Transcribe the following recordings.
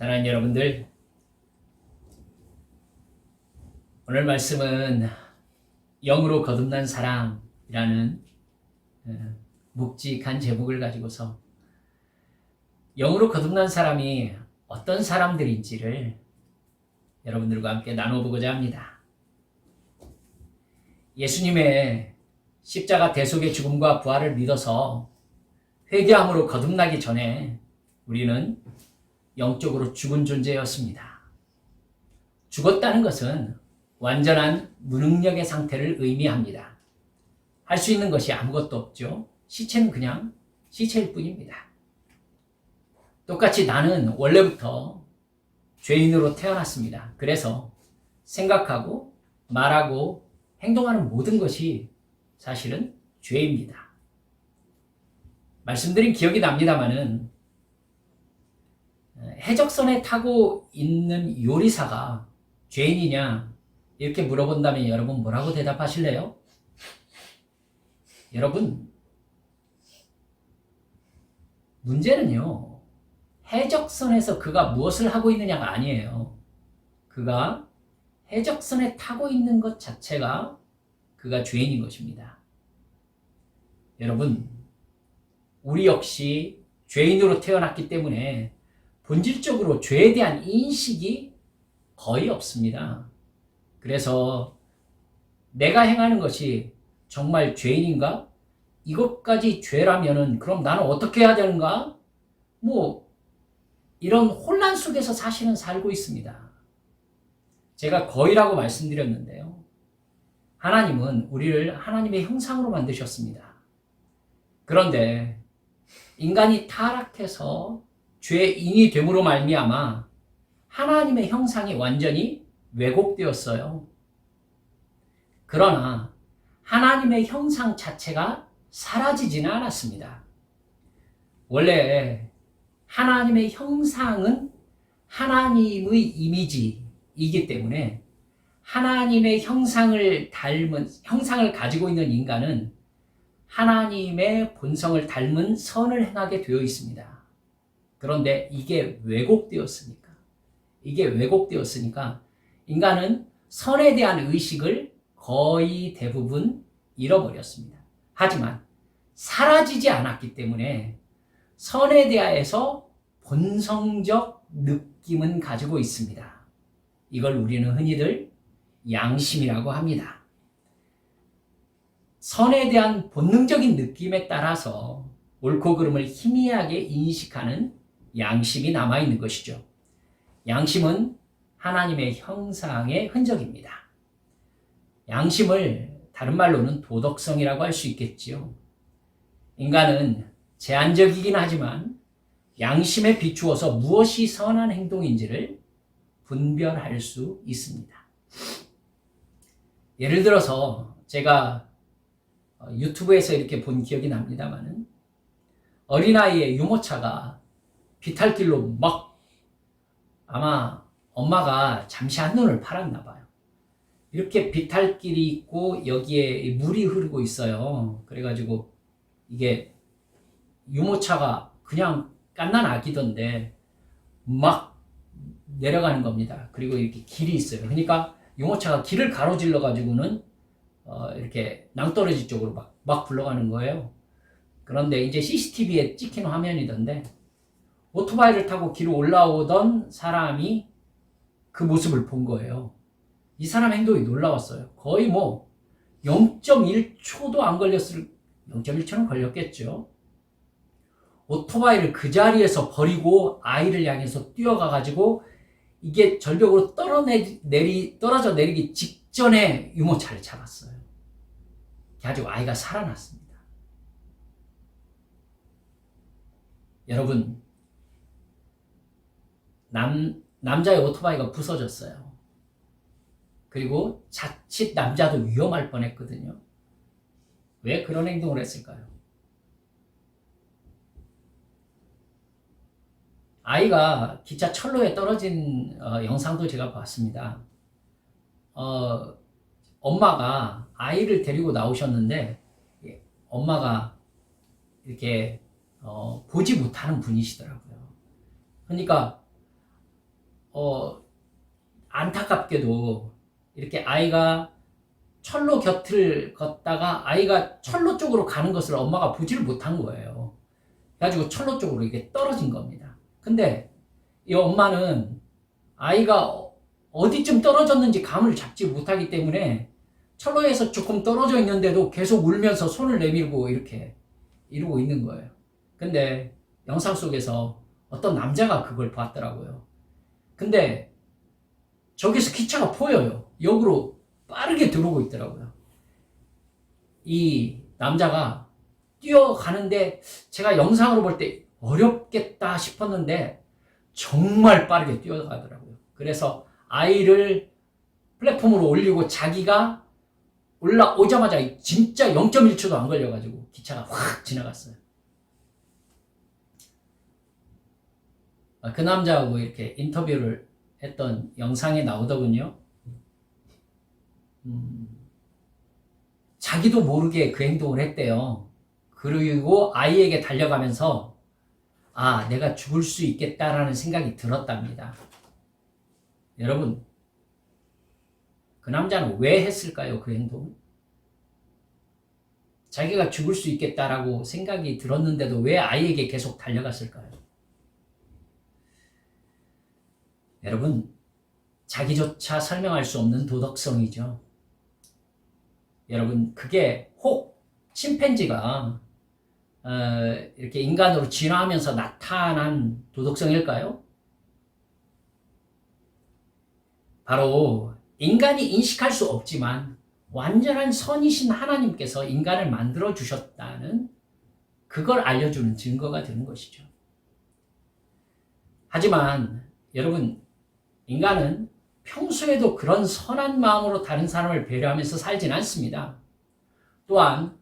사랑하는 여러분들, 오늘 말씀은 영으로 거듭난 사람이라는 묵직한 제목을 가지고서 영으로 거듭난 사람이 어떤 사람들인지를 여러분들과 함께 나눠보고자 합니다. 예수님의 십자가 대속의 죽음과 부활을 믿어서 회개함으로 거듭나기 전에 우리는 영적으로 죽은 존재였습니다. 죽었다는 것은 완전한 무능력의 상태를 의미합니다. 할 수 있는 것이 아무것도 없죠. 시체는 그냥 시체일 뿐입니다. 똑같이 나는 원래부터 죄인으로 태어났습니다. 그래서 생각하고 말하고 행동하는 모든 것이 사실은 죄입니다. 말씀드린 기억이 납니다마는 해적선에 타고 있는 요리사가 죄인이냐 이렇게 물어본다면 여러분 뭐라고 대답하실래요? 여러분, 문제는요, 해적선에서 그가 무엇을 하고 있느냐가 아니에요. 그가 해적선에 타고 있는 것 자체가 그가 죄인인 것입니다. 여러분, 우리 역시 죄인으로 태어났기 때문에 본질적으로 죄에 대한 인식이 거의 없습니다. 그래서 내가 행하는 것이 정말 죄인인가? 이것까지 죄라면은 그럼 나는 어떻게 해야 되는가? 이런 혼란 속에서 사실은 살고 있습니다. 제가 거의라고 말씀드렸는데요. 하나님은 우리를 하나님의 형상으로 만드셨습니다. 그런데 인간이 타락해서 죄인이 됨으로 말미암아 하나님의 형상이 완전히 왜곡되었어요. 그러나 하나님의 형상 자체가 사라지지는 않았습니다. 원래 하나님의 형상은 하나님의 이미지이기 때문에 하나님의 형상을 가지고 있는 인간은 하나님의 본성을 닮은 선을 행하게 되어 있습니다. 그런데 이게 왜곡되었으니까 인간은 선에 대한 의식을 거의 대부분 잃어버렸습니다. 하지만 사라지지 않았기 때문에 선에 대하여서 본성적 느낌은 가지고 있습니다. 이걸 우리는 흔히들 양심이라고 합니다. 선에 대한 본능적인 느낌에 따라서 옳고 그름을 희미하게 인식하는 양심이 남아있는 것이죠. 양심은 하나님의 형상의 흔적입니다. 양심을 다른 말로는 도덕성이라고 할 수 있겠지요. 인간은 제한적이긴 하지만 양심에 비추어서 무엇이 선한 행동인지를 분별할 수 있습니다. 예를 들어서 제가 유튜브에서 이렇게 본 기억이 납니다만은 어린아이의 유모차가 비탈길로 아마 엄마가 잠시 한눈을 팔았나 봐요. 이렇게 비탈길이 있고 여기에 물이 흐르고 있어요. 그래가지고 이게 유모차가 그냥 갓난 아기던데 막 내려가는 겁니다. 그리고 이렇게 길이 있어요. 그러니까 유모차가 길을 가로질러 가지고는 이렇게 낭떠러지 쪽으로 막 굴러가는 거예요. 그런데 이제 CCTV에 찍힌 화면이던데 오토바이를 타고 길을 올라오던 사람이 그 모습을 본 거예요. 이 사람 행동이 놀라웠어요. 거의 0.1초도 안 걸렸을, 0.1초는 걸렸겠죠. 오토바이를 그 자리에서 버리고 아이를 향해서 뛰어가가지고 이게 절벽으로 떨어져 내리기 직전에 유모차를 잡았어요. 가지고 아이가 살아났습니다. 여러분, 남자의 오토바이가 부서졌어요. 그리고 자칫 남자도 위험할 뻔했거든요. 왜 그런 행동을 했을까요? 아이가 기차 철로에 떨어진 영상도 제가 봤습니다. 엄마가 아이를 데리고 나오셨는데 엄마가 이렇게 보지 못하는 분이시더라고요. 그러니까 안타깝게도 이렇게 아이가 철로 곁을 걷다가 아이가 철로 쪽으로 가는 것을 엄마가 보지를 못한 거예요. 그래가지고 철로 쪽으로 이게 떨어진 겁니다. 근데 이 엄마는 아이가 어디쯤 떨어졌는지 감을 잡지 못하기 때문에 철로에서 조금 떨어져 있는데도 계속 울면서 손을 내밀고 이렇게 이러고 있는 거예요. 근데 영상 속에서 어떤 남자가 그걸 봤더라고요. 근데 저기서 기차가 보여요. 역으로 빠르게 들어오고 있더라고요. 이 남자가 뛰어가는데 제가 영상으로 볼 때 어렵겠다 싶었는데 정말 빠르게 뛰어가더라고요. 그래서 아이를 플랫폼으로 올리고 자기가 올라오자마자 진짜 0.1초도 안 걸려가지고 기차가 확 지나갔어요. 그 남자하고 이렇게 인터뷰를 했던 영상에 나오더군요. 자기도 모르게 그 행동을 했대요. 그리고 아이에게 달려가면서 내가 죽을 수 있겠다라는 생각이 들었답니다. 여러분, 그 남자는 왜 했을까요? 그 행동을? 자기가 죽을 수 있겠다라고 생각이 들었는데도 왜 아이에게 계속 달려갔을까요? 여러분, 자기조차 설명할 수 없는 도덕성이죠. 여러분, 그게 혹 침팬지가 이렇게 인간으로 진화하면서 나타난 도덕성일까요? 바로 인간이 인식할 수 없지만 완전한 선이신 하나님께서 인간을 만들어 주셨다는 그걸 알려주는 증거가 되는 것이죠. 하지만 여러분, 인간은 평소에도 그런 선한 마음으로 다른 사람을 배려하면서 살진 않습니다. 또한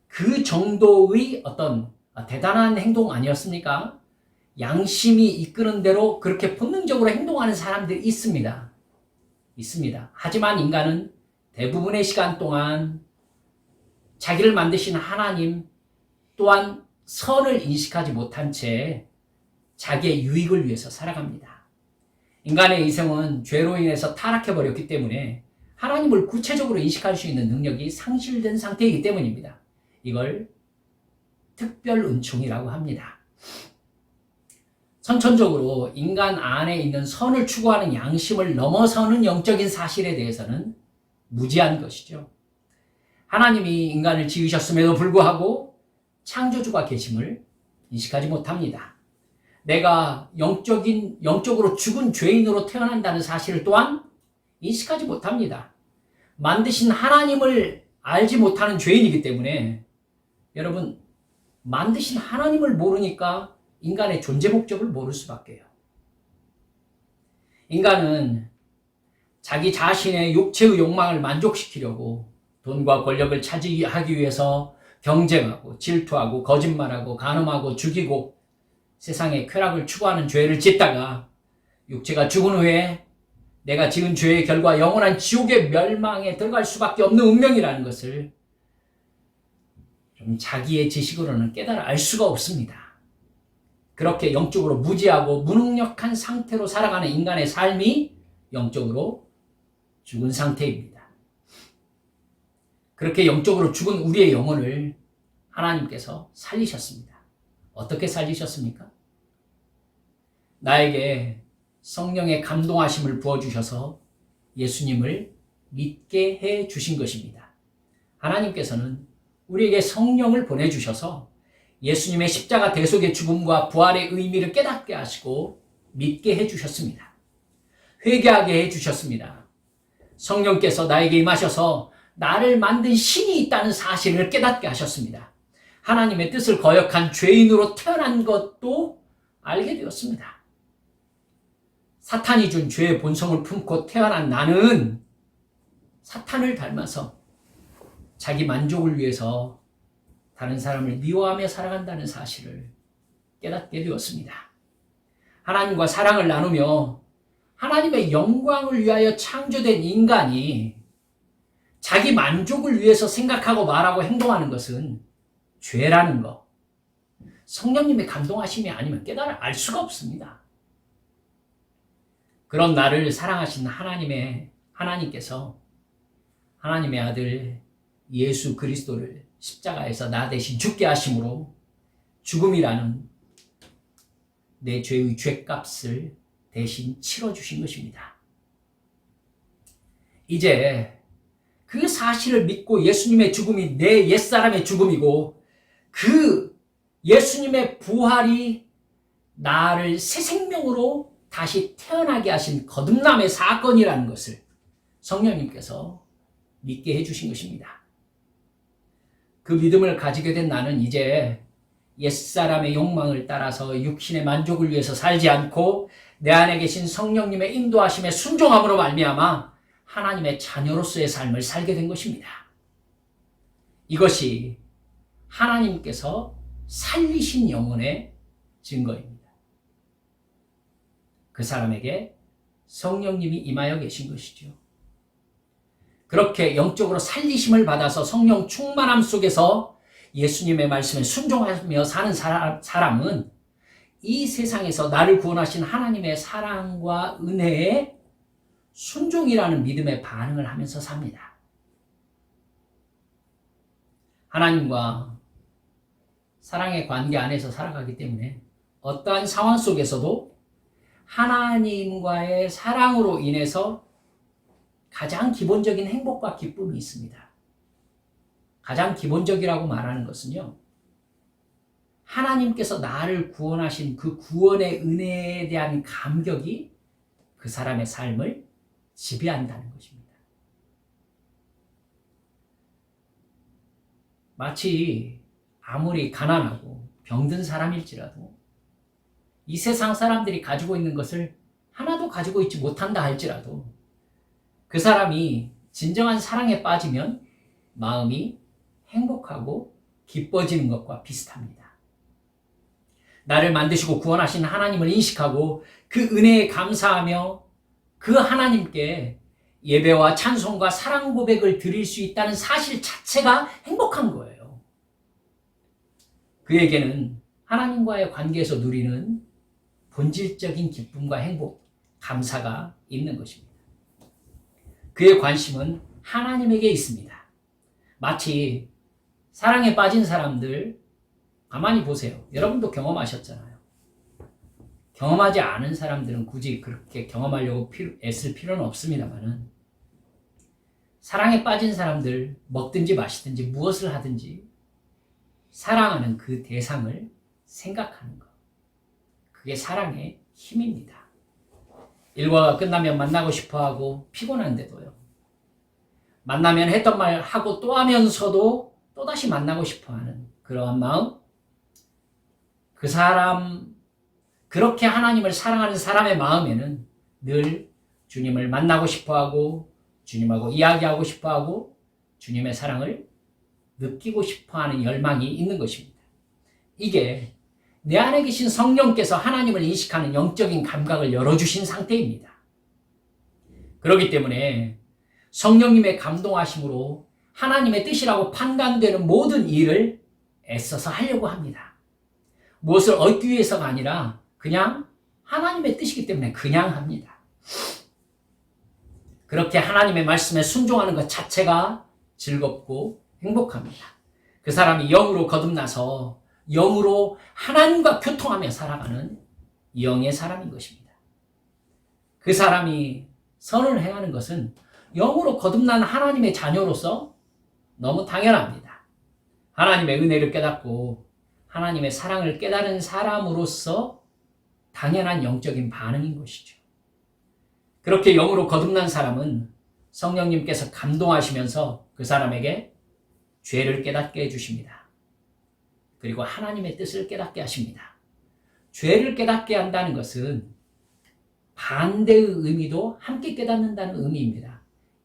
그 정도의 어떤 대단한 행동 아니었습니까? 양심이 이끄는 대로 그렇게 본능적으로 행동하는 사람들이 있습니다. 하지만 인간은 대부분의 시간 동안 자기를 만드신 하나님 또한 선을 인식하지 못한 채 자기의 유익을 위해서 살아갑니다. 인간의 이성은 죄로 인해서 타락해버렸기 때문에 하나님을 구체적으로 인식할 수 있는 능력이 상실된 상태이기 때문입니다. 이걸 특별 은총이라고 합니다. 선천적으로 인간 안에 있는 선을 추구하는 양심을 넘어서는 영적인 사실에 대해서는 무지한 것이죠. 하나님이 인간을 지으셨음에도 불구하고 창조주가 계심을 인식하지 못합니다. 내가 영적으로 죽은 죄인으로 태어난다는 사실을 또한 인식하지 못합니다. 만드신 하나님을 알지 못하는 죄인이기 때문에 여러분, 만드신 하나님을 모르니까 인간의 존재 목적을 모를 수밖에요. 인간은 자기 자신의 육체의 욕망을 만족시키려고 돈과 권력을 차지하기 위해서 경쟁하고 질투하고 거짓말하고 간음하고 죽이고 세상의 쾌락을 추구하는 죄를 짓다가 육체가 죽은 후에 내가 지은 죄의 결과 영원한 지옥의 멸망에 들어갈 수밖에 없는 운명이라는 것을 좀 자기의 지식으로는 깨달아 알 수가 없습니다. 그렇게 영적으로 무지하고 무능력한 상태로 살아가는 인간의 삶이 영적으로 죽은 상태입니다. 그렇게 영적으로 죽은 우리의 영혼을 하나님께서 살리셨습니다. 어떻게 살리셨습니까? 나에게 성령의 감동하심을 부어주셔서 예수님을 믿게 해 주신 것입니다. 하나님께서는 우리에게 성령을 보내주셔서 예수님의 십자가 대속의 죽음과 부활의 의미를 깨닫게 하시고 믿게 해주셨습니다. 회개하게 해주셨습니다. 성령께서 나에게 임하셔서 나를 만든 신이 있다는 사실을 깨닫게 하셨습니다. 하나님의 뜻을 거역한 죄인으로 태어난 것도 알게 되었습니다. 사탄이 준 죄의 본성을 품고 태어난 나는 사탄을 닮아서 자기 만족을 위해서 다른 사람을 미워하며 살아간다는 사실을 깨닫게 되었습니다. 하나님과 사랑을 나누며 하나님의 영광을 위하여 창조된 인간이 자기 만족을 위해서 생각하고 말하고 행동하는 것은 죄라는 것, 성령님의 감동하심이 아니면 깨달아 알 수가 없습니다. 그런 나를 사랑하신 하나님께서 하나님의 아들 예수 그리스도를 십자가에서 나 대신 죽게 하심으로 죽음이라는 내 죄의 죄값을 대신 치러주신 것입니다. 이제 그 사실을 믿고 예수님의 죽음이 내 옛사람의 죽음이고 그 예수님의 부활이 나를 새 생명으로 다시 태어나게 하신 거듭남의 사건이라는 것을 성령님께서 믿게 해주신 것입니다. 그 믿음을 가지게 된 나는 이제 옛사람의 욕망을 따라서 육신의 만족을 위해서 살지 않고 내 안에 계신 성령님의 인도하심에 순종함으로 말미암아 하나님의 자녀로서의 삶을 살게 된 것입니다. 이것이 하나님께서 살리신 영혼의 증거입니다. 그 사람에게 성령님이 임하여 계신 것이죠. 그렇게 영적으로 살리심을 받아서 성령 충만함 속에서 예수님의 말씀에 순종하며 사는 사람은 이 세상에서 나를 구원하신 하나님의 사랑과 은혜에 순종이라는 믿음의 반응을 하면서 삽니다. 하나님과 사랑의 관계 안에서 살아가기 때문에 어떠한 상황 속에서도 하나님과의 사랑으로 인해서 가장 기본적인 행복과 기쁨이 있습니다. 가장 기본적이라고 말하는 것은요, 하나님께서 나를 구원하신 그 구원의 은혜에 대한 감격이 그 사람의 삶을 지배한다는 것입니다. 마치 아무리 가난하고 병든 사람일지라도 이 세상 사람들이 가지고 있는 것을 하나도 가지고 있지 못한다 할지라도 그 사람이 진정한 사랑에 빠지면 마음이 행복하고 기뻐지는 것과 비슷합니다. 나를 만드시고 구원하신 하나님을 인식하고 그 은혜에 감사하며 그 하나님께 예배와 찬송과 사랑 고백을 드릴 수 있다는 사실 자체가 행복한 거예요. 그에게는 하나님과의 관계에서 누리는 본질적인 기쁨과 행복, 감사가 있는 것입니다. 그의 관심은 하나님에게 있습니다. 마치 사랑에 빠진 사람들 가만히 보세요. 여러분도 경험하셨잖아요. 경험하지 않은 사람들은 굳이 그렇게 경험하려고 애쓸 필요는 없습니다만은 사랑에 빠진 사람들 먹든지 마시든지 무엇을 하든지 사랑하는 그 대상을 생각하는 것. 그게 사랑의 힘입니다. 일과가 끝나면 만나고 싶어하고 피곤한데도요. 만나면 했던 말 하고 또 하면서도 또다시 만나고 싶어하는 그러한 마음. 그 사람, 그렇게 하나님을 사랑하는 사람의 마음에는 늘 주님을 만나고 싶어하고 주님하고 이야기하고 싶어하고 주님의 사랑을 느끼고 싶어하는 열망이 있는 것입니다. 이게 내 안에 계신 성령께서 하나님을 인식하는 영적인 감각을 열어주신 상태입니다. 그렇기 때문에 성령님의 감동하심으로 하나님의 뜻이라고 판단되는 모든 일을 애써서 하려고 합니다. 무엇을 얻기 위해서가 아니라 그냥 하나님의 뜻이기 때문에 그냥 합니다. 그렇게 하나님의 말씀에 순종하는 것 자체가 즐겁고 행복합니다. 그 사람이 영으로 거듭나서 영으로 하나님과 교통하며 살아가는 영의 사람인 것입니다. 그 사람이 선을 행하는 것은 영으로 거듭난 하나님의 자녀로서 너무 당연합니다. 하나님의 은혜를 깨닫고 하나님의 사랑을 깨달은 사람으로서 당연한 영적인 반응인 것이죠. 그렇게 영으로 거듭난 사람은 성령님께서 감동하시면서 그 사람에게 죄를 깨닫게 해주십니다. 그리고 하나님의 뜻을 깨닫게 하십니다. 죄를 깨닫게 한다는 것은 반대의 의미도 함께 깨닫는다는 의미입니다.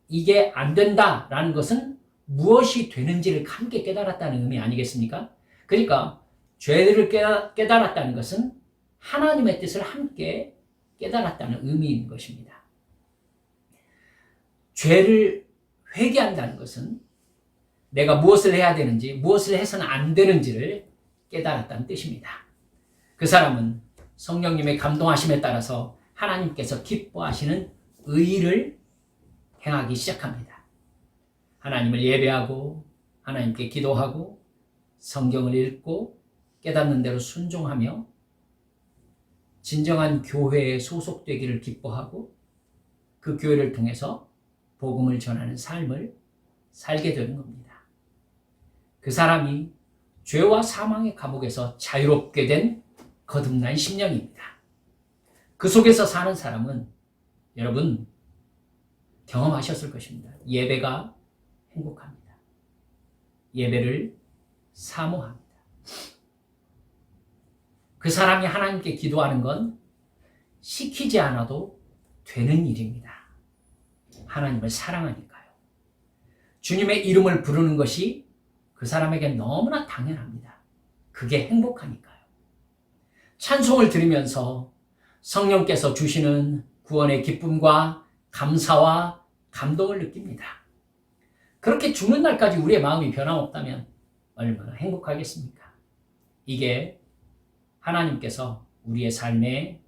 이게 안 된다라는 것은 무엇이 되는지를 함께 깨달았다는 의미 아니겠습니까? 그러니까 죄를 깨달았다는 것은 하나님의 뜻을 함께 깨달았다는 의미인 것입니다. 죄를 회개한다는 것은 내가 무엇을 해야 되는지, 무엇을 해서는 안 되는지를 깨달았다는 뜻입니다. 그 사람은 성령님의 감동하심에 따라서 하나님께서 기뻐하시는 의를 행하기 시작합니다. 하나님을 예배하고 하나님께 기도하고 성경을 읽고 깨닫는 대로 순종하며 진정한 교회에 소속되기를 기뻐하고 그 교회를 통해서 복음을 전하는 삶을 살게 되는 겁니다. 그 사람이 죄와 사망의 감옥에서 자유롭게 된 거듭난 심령입니다. 그 속에서 사는 사람은 여러분 경험하셨을 것입니다. 예배가 행복합니다. 예배를 사모합니다. 그 사람이 하나님께 기도하는 건 시키지 않아도 되는 일입니다. 하나님을 사랑하니까요. 주님의 이름을 부르는 것이 그 사람에게 너무나 당연합니다. 그게 행복하니까요. 찬송을 들으면서 성령께서 주시는 구원의 기쁨과 감사와 감동을 느낍니다. 그렇게 죽는 날까지 우리의 마음이 변함없다면 얼마나 행복하겠습니까? 이게 하나님께서 우리의 삶에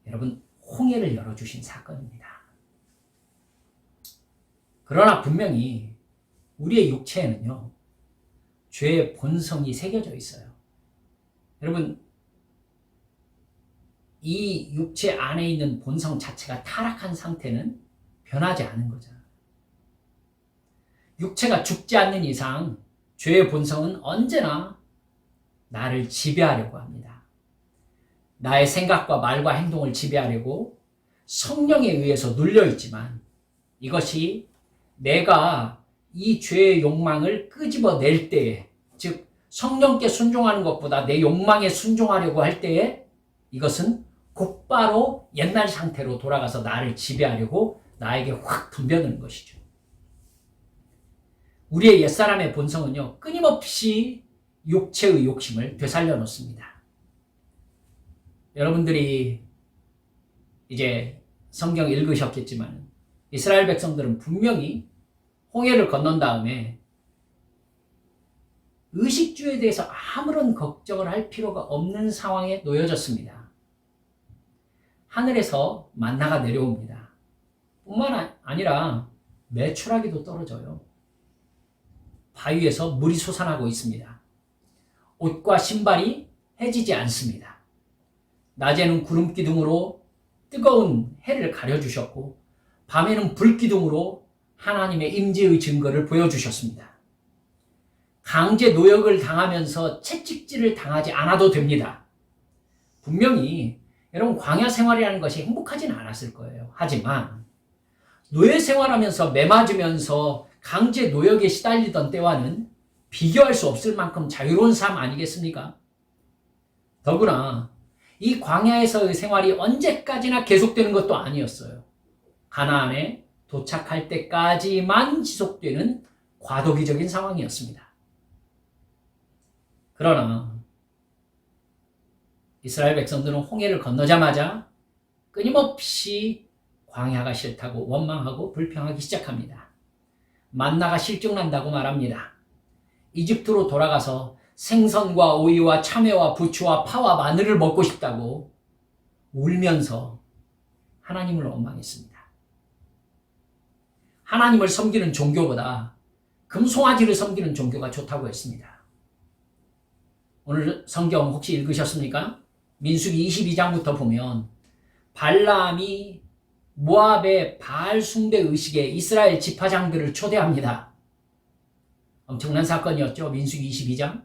여러분 홍해를 열어주신 사건입니다. 그러나 분명히 우리의 육체에는요, 죄의 본성이 새겨져 있어요. 여러분, 이 육체 안에 있는 본성 자체가 타락한 상태는 변하지 않은 거잖아요. 육체가 죽지 않는 이상 죄의 본성은 언제나 나를 지배하려고 합니다. 나의 생각과 말과 행동을 지배하려고 성령에 의해서 눌려있지만 이것이 내가 이 죄의 욕망을 끄집어낼 때에, 즉 성령께 순종하는 것보다 내 욕망에 순종하려고 할 때에 이것은 곧바로 옛날 상태로 돌아가서 나를 지배하려고 나에게 확 덤벼드는 것이죠. 우리의 옛사람의 본성은요, 끊임없이 육체의 욕심을 되살려 놓습니다. 여러분들이 이제 성경 읽으셨겠지만 이스라엘 백성들은 분명히 홍해를 건넌 다음에 의식주에 대해서 아무런 걱정을 할 필요가 없는 상황에 놓여졌습니다. 하늘에서 만나가 내려옵니다. 뿐만 아니라 메추라기도 떨어져요. 바위에서 물이 솟아나고 있습니다. 옷과 신발이 해지지 않습니다. 낮에는 구름 기둥으로 뜨거운 해를 가려주셨고 밤에는 불 기둥으로 하나님의 임재의 증거를 보여주셨습니다. 강제 노역을 당하면서 채찍질을 당하지 않아도 됩니다. 분명히 여러분 광야 생활이라는 것이 행복하진 않았을 거예요. 하지만 노예 생활하면서 매맞으면서 강제 노역에 시달리던 때와는 비교할 수 없을 만큼 자유로운 삶 아니겠습니까? 더구나 이 광야에서의 생활이 언제까지나 계속되는 것도 아니었어요. 가나안에 도착할 때까지만 지속되는 과도기적인 상황이었습니다. 그러나 이스라엘 백성들은 홍해를 건너자마자 끊임없이 광야가 싫다고 원망하고 불평하기 시작합니다. 만나가 실증난다고 말합니다. 이집트로 돌아가서 생선과 오이와 참외와 부추와 파와 마늘을 먹고 싶다고 울면서 하나님을 원망했습니다. 하나님을 섬기는 종교보다 금송아지를 섬기는 종교가 좋다고 했습니다. 오늘 성경 혹시 읽으셨습니까? 민수기 22장부터 보면 발람이 모압의 바알 숭배 의식에 이스라엘 지파장들을 초대합니다. 엄청난 사건이었죠. 민수기 22장.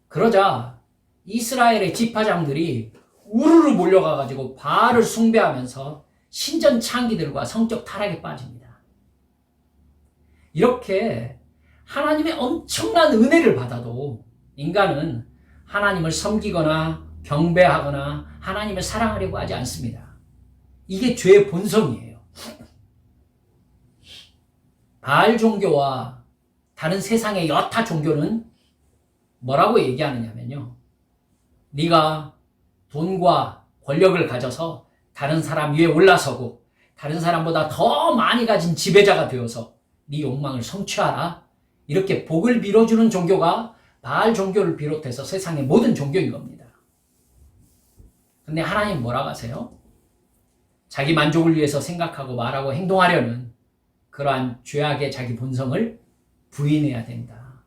그러자 이스라엘의 지파장들이 우르르 몰려가가지고 바알을 숭배하면서 신전 창기들과 성적 타락에 빠집니다. 이렇게 하나님의 엄청난 은혜를 받아도 인간은 하나님을 섬기거나 경배하거나 하나님을 사랑하려고 하지 않습니다. 이게 죄의 본성이에요. 바알 종교와 다른 세상의 여타 종교는 뭐라고 얘기하느냐면요. 네가 돈과 권력을 가져서 다른 사람 위에 올라서고 다른 사람보다 더 많이 가진 지배자가 되어서 네 욕망을 성취하라. 이렇게 복을 빌어주는 종교가 바알 종교를 비롯해서 세상의 모든 종교인 겁니다. 근데 하나님 뭐라고 하세요? 자기 만족을 위해서 생각하고 말하고 행동하려는 그러한 죄악의 자기 본성을 부인해야 된다.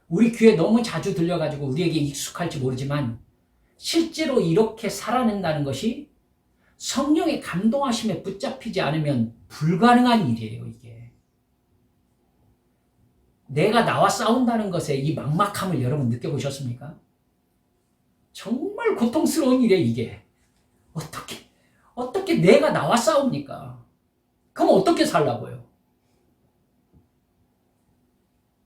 우리 귀에 너무 자주 들려가지고 우리에게 익숙할지 모르지만 실제로 이렇게 살아낸다는 것이 성령의 감동하심에 붙잡히지 않으면 불가능한 일이에요, 이게. 내가 나와 싸운다는 것에 이 막막함을 여러분 느껴보셨습니까? 정말 고통스러운 일이에요, 이게. 어떻게 내가 나와 싸웁니까? 그럼 어떻게 살라고요?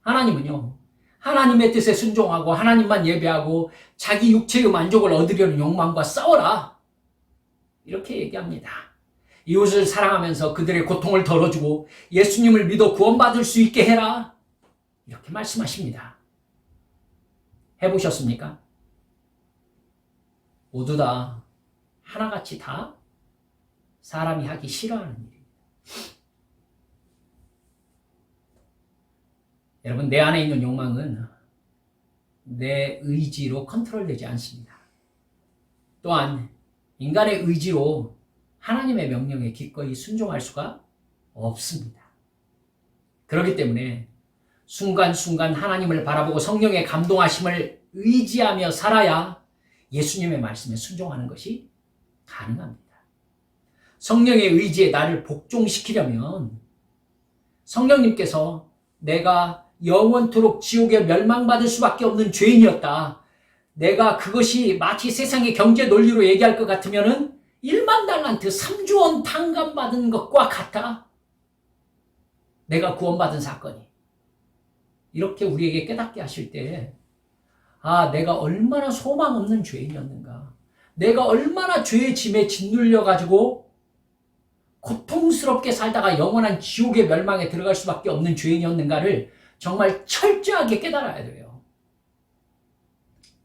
하나님은요, 하나님의 뜻에 순종하고 하나님만 예배하고 자기 육체의 만족을 얻으려는 욕망과 싸워라. 이렇게 얘기합니다. 이웃을 사랑하면서 그들의 고통을 덜어주고 예수님을 믿어 구원받을 수 있게 해라. 이렇게 말씀하십니다. 해보셨습니까? 모두 다 하나같이 다 사람이 하기 싫어하는 일입니다. 여러분, 내 안에 있는 욕망은 내 의지로 컨트롤되지 않습니다. 또한 인간의 의지로 하나님의 명령에 기꺼이 순종할 수가 없습니다. 그렇기 때문에 순간순간 하나님을 바라보고 성령의 감동하심을 의지하며 살아야 예수님의 말씀에 순종하는 것이 가능합니다. 성령의 의지에 나를 복종시키려면 성령님께서 내가 영원토록 지옥에 멸망받을 수밖에 없는 죄인이었다. 내가 그것이 마치 세상의 경제 논리로 얘기할 것 같으면은 1만 달란트 3조 원 탕감받은 것과 같아. 내가 구원받은 사건이. 이렇게 우리에게 깨닫게 하실 때, 내가 얼마나 소망 없는 죄인이었는가. 내가 얼마나 죄의 짐에 짓눌려가지고 고통스럽게 살다가 영원한 지옥의 멸망에 들어갈 수밖에 없는 죄인이었는가를 정말 철저하게 깨달아야 돼요.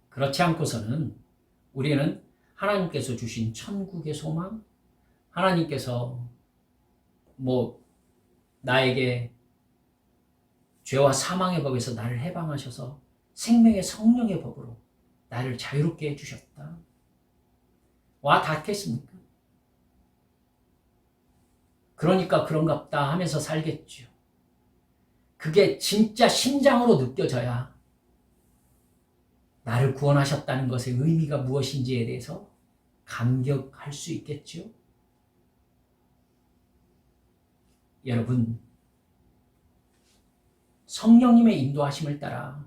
그렇지 않고서는 우리는 하나님께서 주신 천국의 소망, 하나님께서 나에게 죄와 사망의 법에서 나를 해방하셔서 생명의 성령의 법으로 나를 자유롭게 해주셨다. 와 닿겠습니까? 그러니까 그런갑다 하면서 살겠죠. 그게 진짜 심장으로 느껴져야 나를 구원하셨다는 것의 의미가 무엇인지에 대해서 감격할 수 있겠죠. 여러분, 성령님의 인도하심을 따라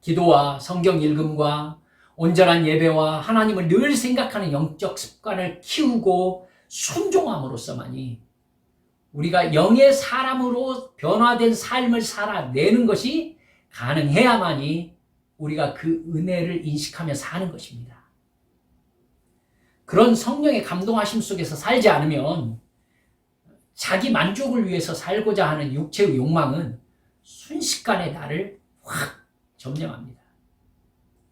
기도와 성경 읽음과 온전한 예배와 하나님을 늘 생각하는 영적 습관을 키우고 순종함으로써만이 우리가 영의 사람으로 변화된 삶을 살아내는 것이 가능해야만이 우리가 그 은혜를 인식하며 사는 것입니다. 그런 성령의 감동하심 속에서 살지 않으면 자기 만족을 위해서 살고자 하는 육체의 욕망은 순식간에 나를 확 점령합니다.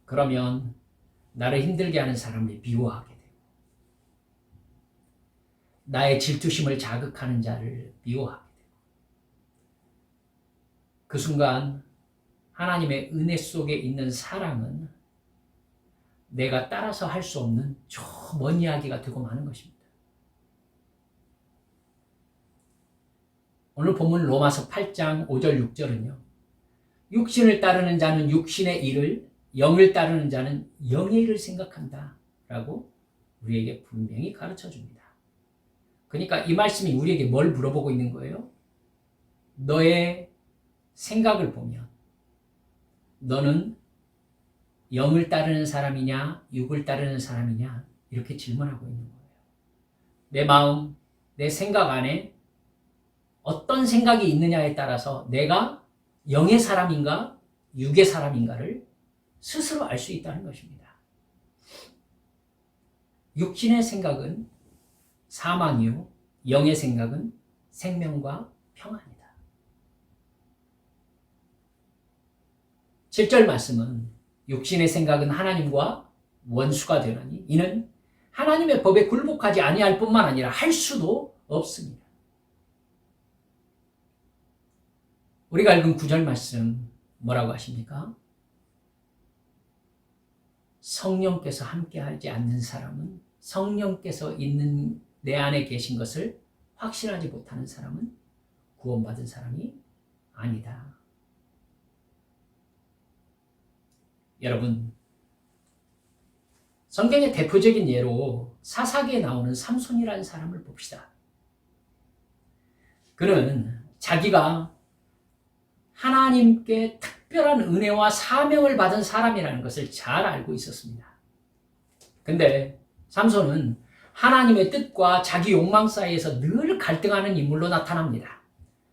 그러면 나를 힘들게 하는 사람을 미워하게 되고 나의 질투심을 자극하는 자를 미워하게 되고 그 순간 하나님의 은혜 속에 있는 사랑은 내가 따라서 할 수 없는 저 먼 이야기가 되고 마는 것입니다. 오늘 본문 로마서 8장 5절 6절은요. 육신을 따르는 자는 육신의 일을, 영을 따르는 자는 영의 일을 생각한다 라고 우리에게 분명히 가르쳐 줍니다. 그러니까 이 말씀이 우리에게 뭘 물어보고 있는 거예요? 너의 생각을 보면 너는 영을 따르는 사람이냐 육을 따르는 사람이냐 이렇게 질문하고 있는 거예요. 내 마음, 내 생각 안에 어떤 생각이 있느냐에 따라서 내가 영의 사람인가 육의 사람인가를 스스로 알 수 있다는 것입니다. 육신의 생각은 사망이요 영의 생각은 생명과 평안이다. 7절 말씀은 육신의 생각은 하나님과 원수가 되나니 이는 하나님의 법에 굴복하지 아니할 뿐만 아니라 할 수도 없습니다. 우리가 읽은 9절 말씀 뭐라고 하십니까? 성령께서 함께하지 않는 사람은, 성령께서 있는 내 안에 계신 것을 확신하지 못하는 사람은 구원받은 사람이 아니다. 여러분, 성경의 대표적인 예로 사사기에 나오는 삼손이라는 사람을 봅시다. 그는 자기가 하나님께 특별한 은혜와 사명을 받은 사람이라는 것을 잘 알고 있었습니다. 근데 삼손은 하나님의 뜻과 자기 욕망 사이에서 늘 갈등하는 인물로 나타납니다.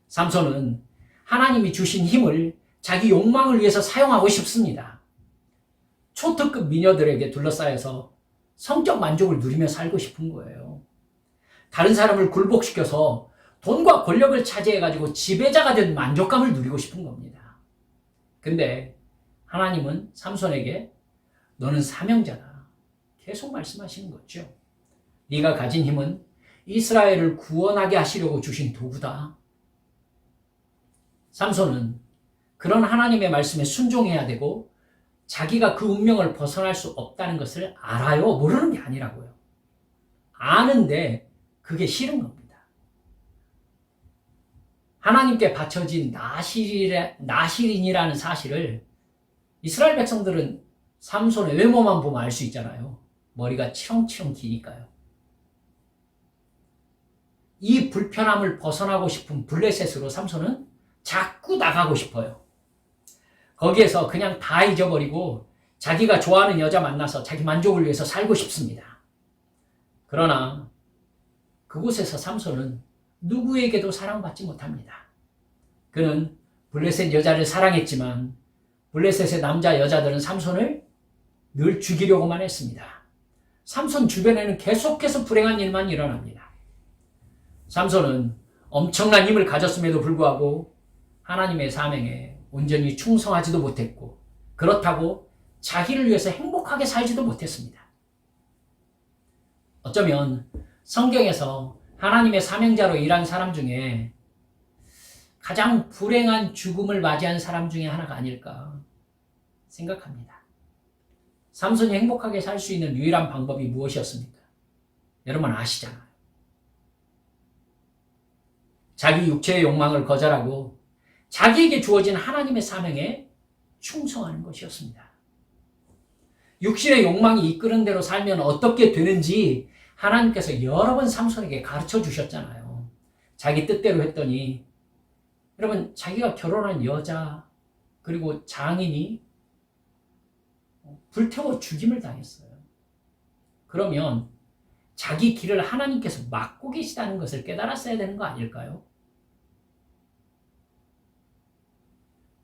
삼손은 하나님이 주신 힘을 자기 욕망을 위해서 사용하고 싶습니다. 초특급 미녀들에게 둘러싸여서 성적 만족을 누리며 살고 싶은 거예요. 다른 사람을 굴복시켜서 돈과 권력을 차지해가지고 지배자가 된 만족감을 누리고 싶은 겁니다. 근데 하나님은 삼손에게 너는 사명자다. 계속 말씀하시는 거죠. 네가 가진 힘은 이스라엘을 구원하게 하시려고 주신 도구다. 삼손은 그런 하나님의 말씀에 순종해야 되고 자기가 그 운명을 벗어날 수 없다는 것을 알아요. 모르는 게 아니라고요. 아는데 그게 싫은 겁니다. 하나님께 바쳐진 나실인이라는 사실을 이스라엘 백성들은 삼손의 외모만 보면 알 수 있잖아요. 머리가 치렁치렁 기니까요. 이 불편함을 벗어나고 싶은 블레셋으로 삼손은 자꾸 나가고 싶어요. 거기에서 그냥 다 잊어버리고 자기가 좋아하는 여자 만나서 자기 만족을 위해서 살고 싶습니다. 그러나 그곳에서 삼손은 누구에게도 사랑받지 못합니다. 그는 블레셋 여자를 사랑했지만 블레셋의 남자 여자들은 삼손을 늘 죽이려고만 했습니다. 삼손 주변에는 계속해서 불행한 일만 일어납니다. 삼손은 엄청난 힘을 가졌음에도 불구하고 하나님의 사명에 온전히 충성하지도 못했고 그렇다고 자기를 위해서 행복하게 살지도 못했습니다. 어쩌면 성경에서 하나님의 사명자로 일한 사람 중에 가장 불행한 죽음을 맞이한 사람 중에 하나가 아닐까 생각합니다. 삼손이 행복하게 살 수 있는 유일한 방법이 무엇이었습니까? 여러분 아시잖아요. 자기 육체의 욕망을 거절하고 자기에게 주어진 하나님의 사명에 충성하는 것이었습니다. 육신의 욕망이 이끄는 대로 살면 어떻게 되는지 하나님께서 여러 번 삼손에게 가르쳐 주셨잖아요. 자기 뜻대로 했더니 여러분 자기가 결혼한 여자 그리고 장인이 불태워 죽임을 당했어요. 그러면 자기 길을 하나님께서 막고 계시다는 것을 깨달았어야 되는 거 아닐까요?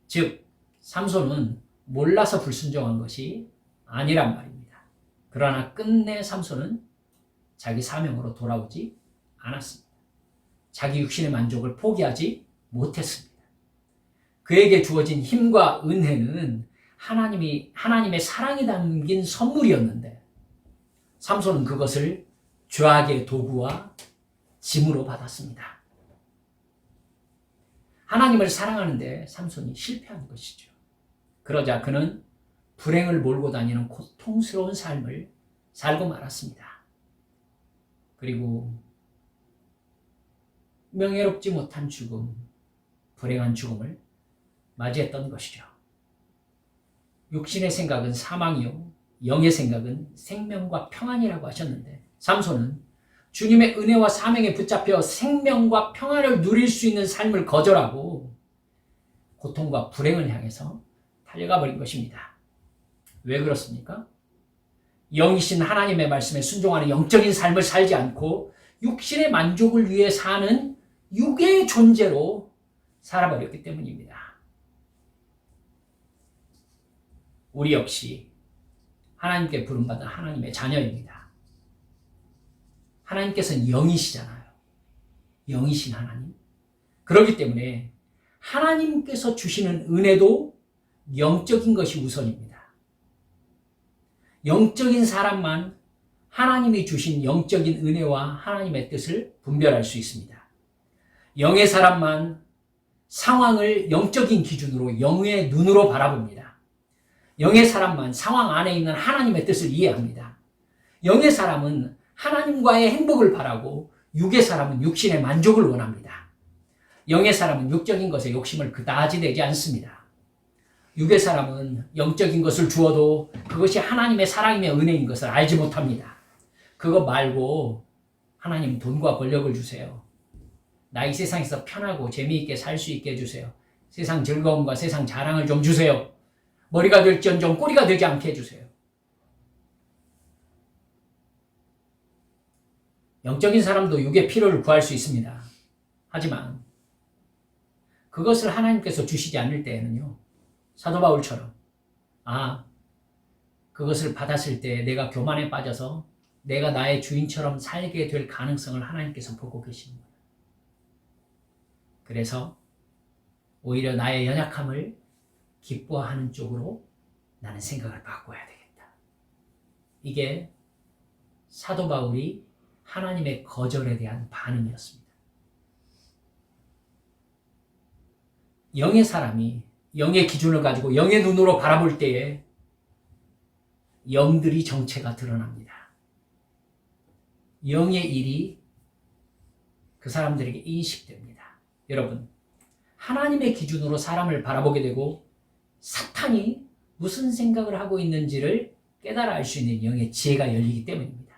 즉 삼손은 몰라서 불순종한 것이 아니란 말입니다. 그러나 끝내 삼손은 자기 사명으로 돌아오지 않았습니다. 자기 육신의 만족을 포기하지 못했습니다. 그에게 주어진 힘과 은혜는 하나님의 사랑이 담긴 선물이었는데 삼손은 그것을 죄악의 도구와 짐으로 받았습니다. 하나님을 사랑하는데 삼손이 실패한 것이죠. 그러자 그는 불행을 몰고 다니는 고통스러운 삶을 살고 말았습니다. 그리고 명예롭지 못한 죽음, 불행한 죽음을 맞이했던 것이죠. 육신의 생각은 사망이요 영의 생각은 생명과 평안이라고 하셨는데 삼손은 주님의 은혜와 사명에 붙잡혀 생명과 평안을 누릴 수 있는 삶을 거절하고 고통과 불행을 향해서 달려가 버린 것입니다. 왜 그렇습니까? 영이신 하나님의 말씀에 순종하는 영적인 삶을 살지 않고 육신의 만족을 위해 사는 육의 존재로 살아버렸기 때문입니다. 우리 역시 하나님께 부름받은 하나님의 자녀입니다. 하나님께서는 영이시잖아요. 영이신 하나님. 그렇기 때문에 하나님께서 주시는 은혜도 영적인 것이 우선입니다. 영적인 사람만 하나님이 주신 영적인 은혜와 하나님의 뜻을 분별할 수 있습니다. 영의 사람만 상황을 영적인 기준으로 영의 눈으로 바라봅니다. 영의 사람만 상황 안에 있는 하나님의 뜻을 이해합니다. 영의 사람은 하나님과의 행복을 바라고 육의 사람은 육신의 만족을 원합니다. 영의 사람은 육적인 것에 욕심을 그다지 내지 않습니다. 육의 사람은 영적인 것을 주어도 그것이 하나님의 사랑이며 은혜인 것을 알지 못합니다. 그거 말고 하나님 돈과 권력을 주세요. 나 이 세상에서 편하고 재미있게 살 수 있게 해주세요. 세상 즐거움과 세상 자랑을 좀 주세요. 머리가 될지언정 꼬리가 되지 않게 해주세요. 영적인 사람도 육의 필요를 구할 수 있습니다. 하지만 그것을 하나님께서 주시지 않을 때에는요, 사도 바울처럼 그것을 받았을 때 내가 교만에 빠져서 내가 나의 주인처럼 살게 될 가능성을 하나님께서 보고 계십니다. 그래서 오히려 나의 연약함을 기뻐하는 쪽으로 나는 생각을 바꿔야 되겠다. 이게 사도 바울이 하나님의 거절에 대한 반응이었습니다. 영의 사람이 영의 기준을 가지고 영의 눈으로 바라볼 때에 영들이 정체가 드러납니다. 영의 일이 그 사람들에게 인식됩니다. 여러분, 하나님의 기준으로 사람을 바라보게 되고 사탄이 무슨 생각을 하고 있는지를 깨달아 알 수 있는 영의 지혜가 열리기 때문입니다.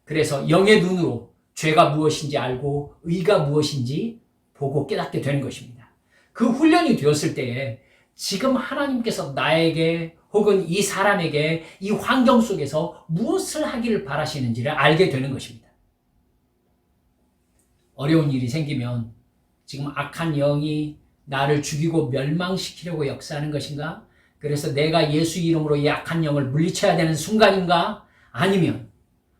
그래서 영의 눈으로 죄가 무엇인지 알고 의가 무엇인지 보고 깨닫게 되는 것입니다. 그 훈련이 되었을 때에 지금 하나님께서 나에게 혹은 이 사람에게 이 환경 속에서 무엇을 하기를 바라시는지를 알게 되는 것입니다. 어려운 일이 생기면 지금 악한 영이 나를 죽이고 멸망시키려고 역사하는 것인가? 그래서 내가 예수 이름으로 이 악한 영을 물리쳐야 되는 순간인가? 아니면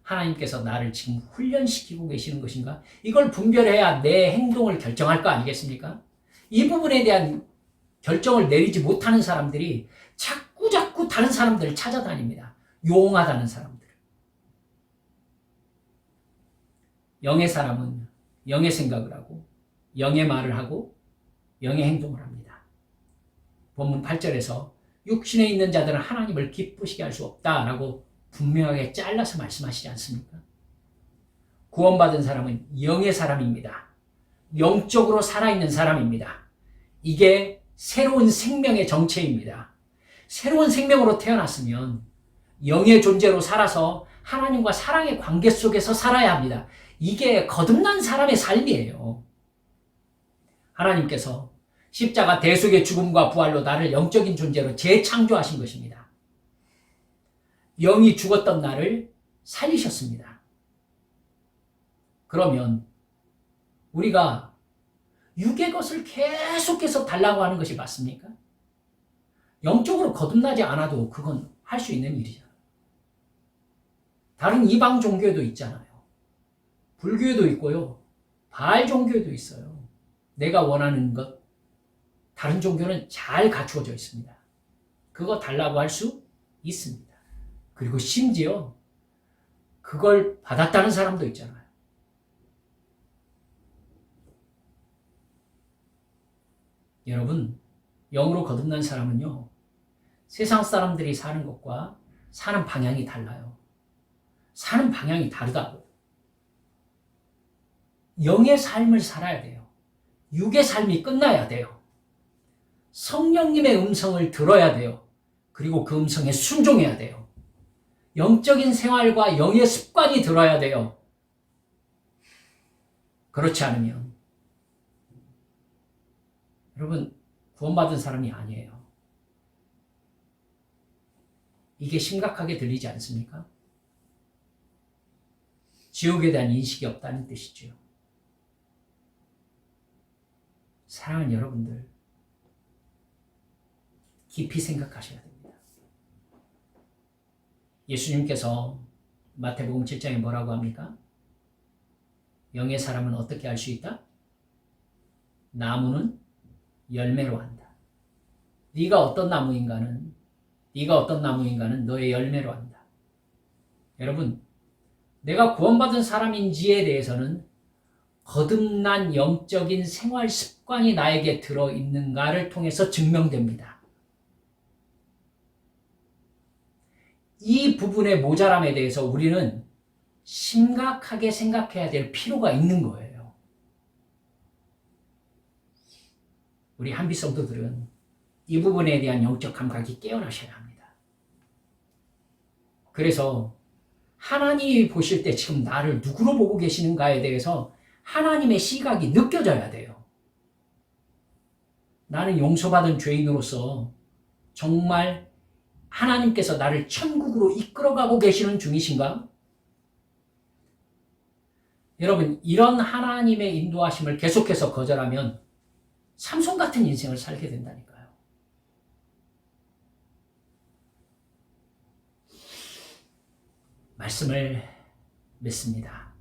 하나님께서 나를 지금 훈련시키고 계시는 것인가? 이걸 분별해야 내 행동을 결정할 거 아니겠습니까? 이 부분에 대한 결정을 내리지 못하는 사람들이 자꾸 다른 사람들을 찾아다닙니다. 용하다는 사람들. 영의 사람은 영의 생각을 하고 영의 말을 하고 영의 행동을 합니다. 본문 8절에서 육신에 있는 자들은 하나님을 기쁘시게 할 수 없다라고 분명하게 잘라서 말씀하시지 않습니까? 구원받은 사람은 영의 사람입니다. 영적으로 살아있는 사람입니다. 이게 새로운 생명의 정체입니다. 새로운 생명으로 태어났으면 영의 존재로 살아서 하나님과 사랑의 관계 속에서 살아야 합니다. 이게 거듭난 사람의 삶이에요. 하나님께서 십자가 대속의 죽음과 부활로 나를 영적인 존재로 재창조하신 것입니다. 영이 죽었던 나를 살리셨습니다. 그러면 우리가 육의 것을 계속해서 달라고 하는 것이 맞습니까? 영적으로 거듭나지 않아도 그건 할 수 있는 일이잖아요. 다른 이방 종교도 있잖아요. 불교도 있고요. 바알 종교도 있어요. 내가 원하는 것, 다른 종교는 잘 갖추어져 있습니다. 그거 달라고 할 수 있습니다. 그리고 심지어 그걸 받았다는 사람도 있잖아요. 여러분, 영으로 거듭난 사람은요, 세상 사람들이 사는 것과 사는 방향이 달라요. 사는 방향이 다르다고. 영의 삶을 살아야 돼요. 육의 삶이 끝나야 돼요. 성령님의 음성을 들어야 돼요. 그리고 그 음성에 순종해야 돼요. 영적인 생활과 영의 습관이 들어야 돼요. 그렇지 않으면 여러분, 구원받은 사람이 아니에요. 이게 심각하게 들리지 않습니까? 지옥에 대한 인식이 없다는 뜻이죠. 사랑하는 여러분들, 깊이 생각하셔야 됩니다. 예수님께서 마태복음 7장에 뭐라고 합니까? 영의 사람은 어떻게 알 수 있다? 나무는 열매로 한다. 네가 어떤 나무인가는 너의 열매로 한다. 여러분, 내가 구원받은 사람인지에 대해서는 거듭난 영적인 생활 습관이 나에게 들어있는가를 통해서 증명됩니다. 이 부분의 모자람에 대해서 우리는 심각하게 생각해야 될 필요가 있는 거예요. 우리 한빛 성도들은 이 부분에 대한 영적 감각이 깨어나셔야 합니다. 그래서 하나님이 보실 때 지금 나를 누구로 보고 계시는가에 대해서 하나님의 시각이 느껴져야 돼요. 나는 용서받은 죄인으로서 정말 하나님께서 나를 천국으로 이끌어가고 계시는 중이신가? 여러분, 이런 하나님의 인도하심을 계속해서 거절하면 삼손 같은 인생을 살게 된다니까요. 말씀을 맺습니다.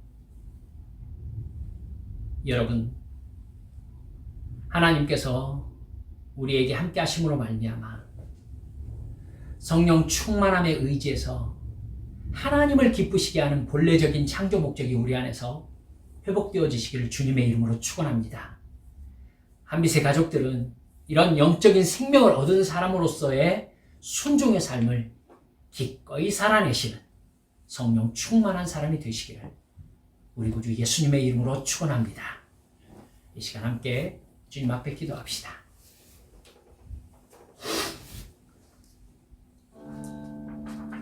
여러분, 하나님께서 우리에게 함께 하심으로 말미암아 성령 충만함에 의지해서 하나님을 기쁘시게 하는 본래적인 창조 목적이 우리 안에서 회복되어지시기를 주님의 이름으로 축원합니다. 한빛의 가족들은 이런 영적인 생명을 얻은 사람으로서의 순종의 삶을 기꺼이 살아내시는 성령 충만한 사람이 되시기를 우리 구주 예수님의 이름으로 축원합니다. 이 시간 함께 주님 앞에 기도합시다.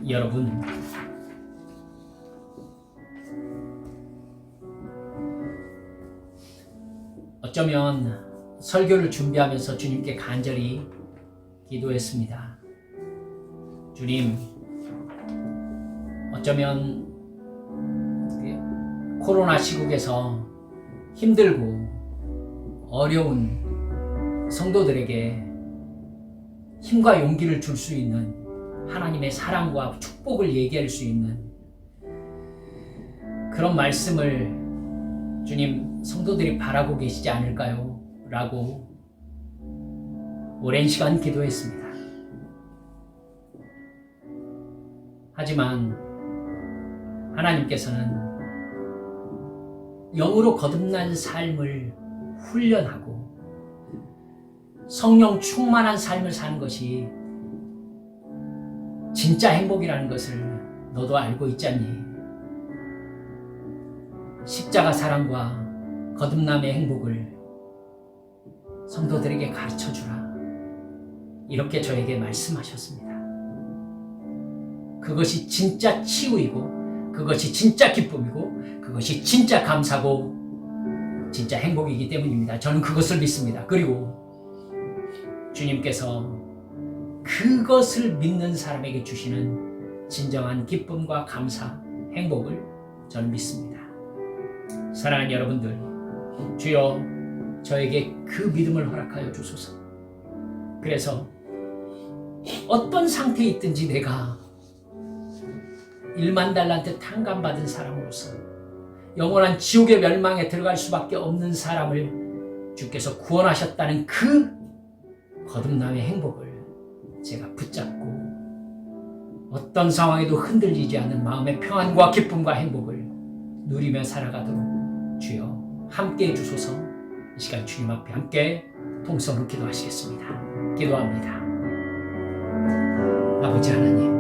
여러분, 어쩌면 설교를 준비하면서 주님께 간절히 기도했습니다. 주님, 어쩌면 코로나 시국에서 힘들고 어려운 성도들에게 힘과 용기를 줄 수 있는 하나님의 사랑과 축복을 얘기할 수 있는 그런 말씀을 주님, 성도들이 바라고 계시지 않을까요? 라고 오랜 시간 기도했습니다. 하지만 하나님께서는 영으로 거듭난 삶을 훈련하고 성령 충만한 삶을 사는 것이 진짜 행복이라는 것을 너도 알고 있지 않니? 십자가 사랑과 거듭남의 행복을 성도들에게 가르쳐주라. 이렇게 저에게 말씀하셨습니다. 그것이 진짜 치유이고 그것이 진짜 기쁨이고 그것이 진짜 감사고 진짜 행복이기 때문입니다. 저는 그것을 믿습니다. 그리고 주님께서 그것을 믿는 사람에게 주시는 진정한 기쁨과 감사, 행복을 저는 믿습니다. 사랑하는 여러분들, 주여 저에게 그 믿음을 허락하여 주소서. 그래서 어떤 상태에 있든지 내가 1만 달란트 탕감받은 사람으로서 영원한 지옥의 멸망에 들어갈 수밖에 없는 사람을 주께서 구원하셨다는 그 거듭남의 행복을 제가 붙잡고 어떤 상황에도 흔들리지 않는 마음의 평안과 기쁨과 행복을 누리며 살아가도록 주여 함께해 주소서. 이 시간 주님 앞에 함께 통성으로 기도하시겠습니다. 기도합니다. 아버지 하나님,